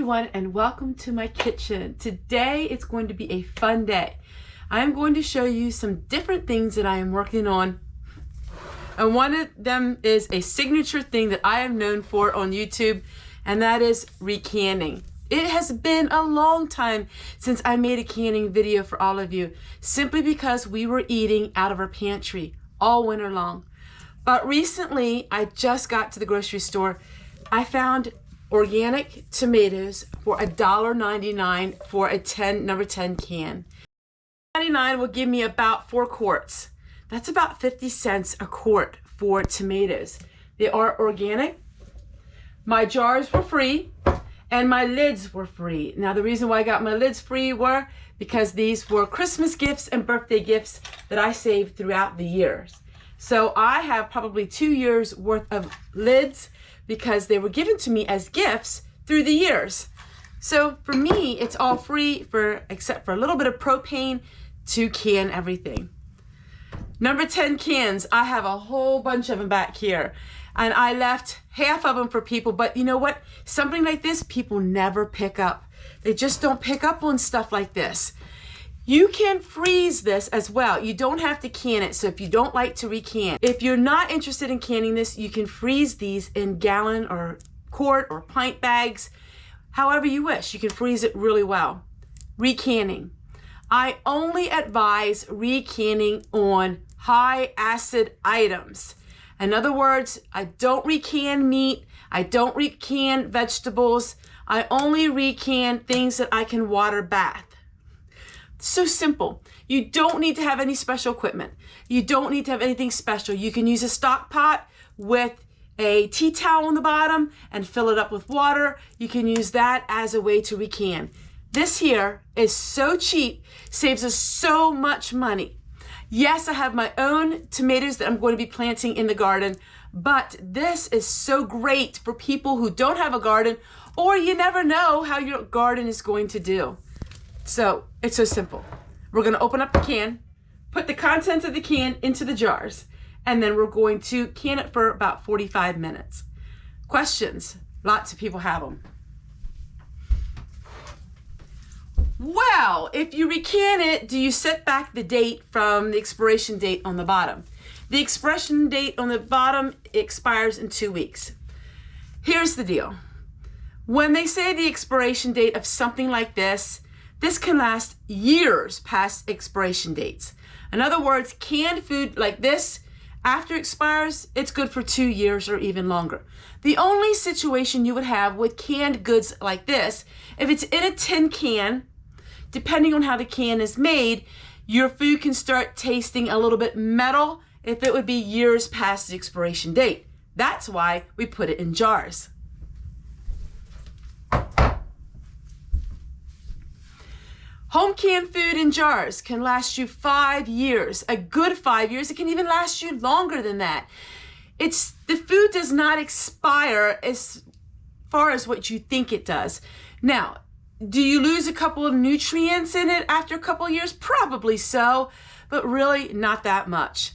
everyone, and welcome to my kitchen. Today it's going to be a fun day. I am going to show you some different things that I am working on, and one of them is a signature thing that I am known for on YouTube, and that is recanning. It has been a long time since I made a canning video for all of you, simply because we were eating out of our pantry all winter long. But recently, I just got to the grocery store. I found organic tomatoes for $1.99 for a number 10 can. $1.99 will give me about 4 quarts. That's about 50 cents a quart for tomatoes. They are organic. My jars were free and my lids were free. Now the reason why I got my lids free were because these were Christmas gifts and birthday gifts that I saved throughout the years. So I have probably 2 years worth of lids because they were given to me as gifts through the years. So for me, it's all free except for a little bit of propane to can everything. Number 10 cans, I have a whole bunch of them back here. And I left half of them for people, but you know what? Something like this, people never pick up. They just don't pick up on stuff like this. You can freeze this as well. You don't have to can it, so if you don't like to recan. If you're not interested in canning this, you can freeze these in gallon or quart or pint bags, however you wish. You can freeze it really well. Recanning. I only advise recanning on high acid items. In other words, I don't recan meat, I don't recan vegetables, I only recan things that I can water bath. So simple. You don't need to have any special equipment. You don't need to have anything special. You can use a stock pot with a tea towel on the bottom and fill it up with water. You can use that as a way to recan. This here is so cheap, saves us so much money. Yes, I have my own tomatoes that I'm going to be planting in the garden, but this is so great for people who don't have a garden, or you never know how your garden is going to do. So it's so simple. We're going to open up the can, put the contents of the can into the jars, and then we're going to can it for about 45 minutes. Questions? Lots of people have them. Well, if you recan it, do you set back the date from the expiration date on the bottom? The expiration date on the bottom expires in 2 weeks. Here's the deal. When they say the expiration date of something like this can last years past expiration dates. In other words, canned food like this, after it expires, it's good for 2 years or even longer. The only situation you would have with canned goods like this, if it's in a tin can, depending on how the can is made, your food can start tasting a little bit metal if it would be years past the expiration date. That's why we put it in jars. Home canned food in jars can last you 5 years, a good 5 years. It can even last you longer than that. The food does not expire as far as what you think it does. Now, do you lose a couple of nutrients in it after a couple of years? Probably so, but really not that much.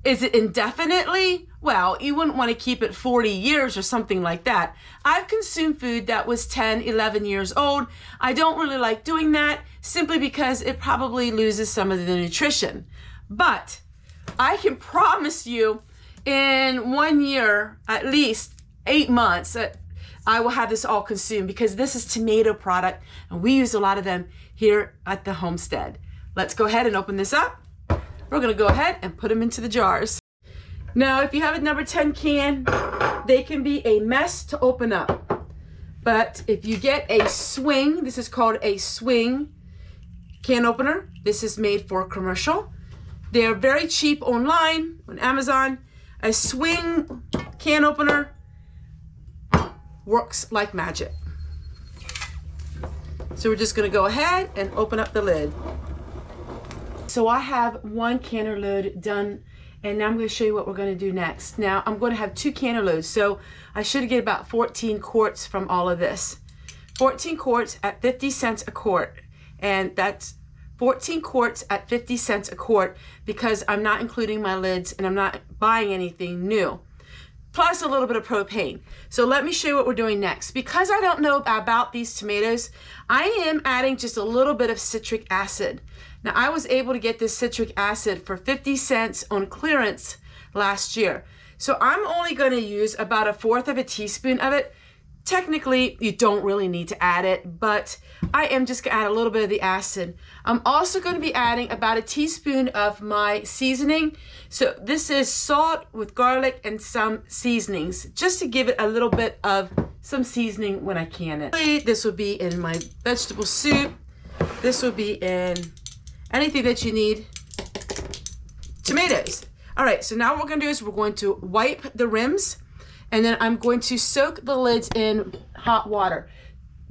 Is it indefinitely? Well, you wouldn't want to keep it 40 years or something like that. I've consumed food that was 10, 11 years old. I don't really like doing that simply because it probably loses some of the nutrition. But I can promise you in 1 year, at least 8 months, I will have this all consumed because this is tomato product and we use a lot of them here at the homestead. Let's go ahead and open this up. We're gonna go ahead and put them into the jars. Now, if you have a number 10 can, they can be a mess to open up. But if you get a swing, this is called a swing can opener. This is made for commercial. They are very cheap online on Amazon. A swing can opener works like magic. So we're just gonna go ahead and open up the lid. So I have 1 canner load done, and now I'm going to show you what we're going to do next. Now I'm going to have 2 canner loads, so I should get about 14 quarts from all of this. 14 quarts at 50 cents a quart, and that's 14 quarts at 50 cents a quart because I'm not including my lids and I'm not buying anything new. plus a little bit of propane. So let me show you what we're doing next. Because I don't know about these tomatoes, I am adding just a little bit of citric acid. Now, I was able to get this citric acid for 50 cents on clearance last year. So I'm only going to use about 1/4 of a teaspoon of it. Technically, you don't really need to add it, but I am just gonna add a little bit of the acid. I'm also gonna be adding about 1 teaspoon of my seasoning. So this is salt with garlic and some seasonings, just to give it a little bit of some seasoning when I can it. This will be in my vegetable soup. This will be in anything that you need. Tomatoes. All right, so now what we're gonna do is we're going to wipe the rims, and then I'm going to soak the lids in hot water.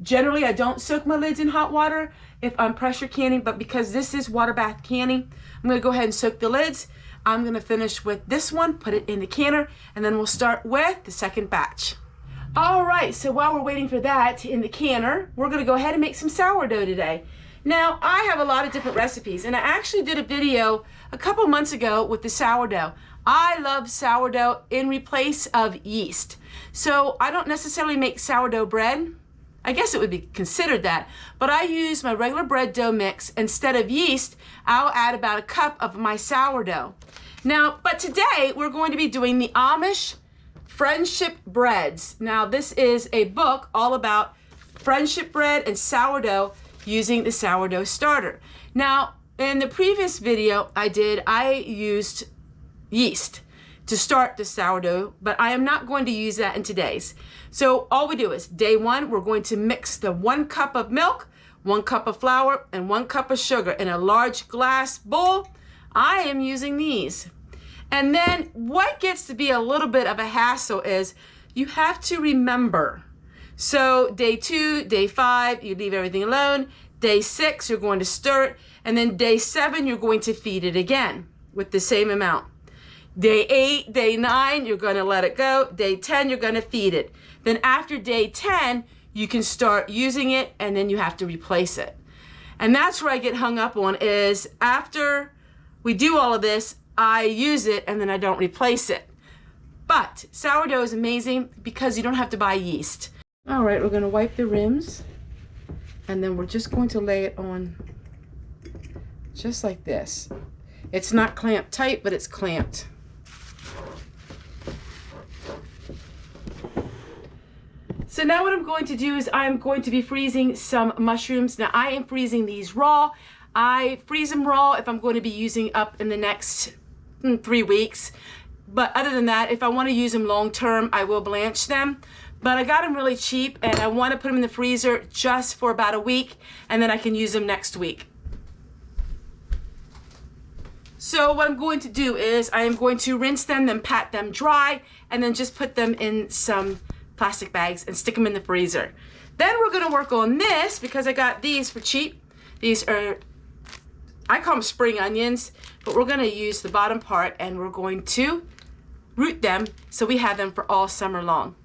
Generally, I don't soak my lids in hot water if I'm pressure canning, but because this is water bath canning, I'm gonna go ahead and soak the lids. I'm gonna finish with this one, put it in the canner, and then we'll start with the second batch. All right, so while we're waiting for that in the canner, we're gonna go ahead and make some sourdough today. Now, I have a lot of different recipes, and I actually did a video a couple months ago with the sourdough. I love sourdough in replace of yeast. So I don't necessarily make sourdough bread. I guess it would be considered that, but I use my regular bread dough mix. Instead of yeast, I'll add about 1 cup of my sourdough. Now, but today we're going to be doing the Amish friendship breads. Now, this is a book all about friendship bread and sourdough using the sourdough starter. Now, in the previous video I used yeast to start the sourdough, but I am not going to use that in today's. So all we do is day 1, we're going to mix the 1 cup of milk, 1 cup of flour, and 1 cup of sugar in a large glass bowl. I am using these. And then what gets to be a little bit of a hassle is you have to remember. So day 2, day 5, you leave everything alone. Day 6, you're going to stir it. And then day 7, you're going to feed it again with the same amount. Day 8, day 9, you're gonna let it go. Day 10, you're gonna feed it. Then after day 10, you can start using it, and then you have to replace it. And that's where I get hung up on, is after we do all of this, I use it and then I don't replace it. But sourdough is amazing because you don't have to buy yeast. All right, we're gonna wipe the rims, and then we're just going to lay it on just like this. It's not clamped tight, but it's clamped. So now what I'm going to do is I'm going to be freezing some mushrooms. Now I am freezing these raw. I freeze them raw if I'm going to be using up in the next 3 weeks. But other than that, if I want to use them long term, I will blanch them. But I got them really cheap, and I want to put them in the freezer just for about a week, and then I can use them next week. So what I'm going to do is I am going to rinse them, then pat them dry, and then just put them in some plastic bags and stick them in the freezer. Then we're going to work on this because I got these for cheap. These are, I call them spring onions, but we're going to use the bottom part and we're going to root them so we have them for all summer long.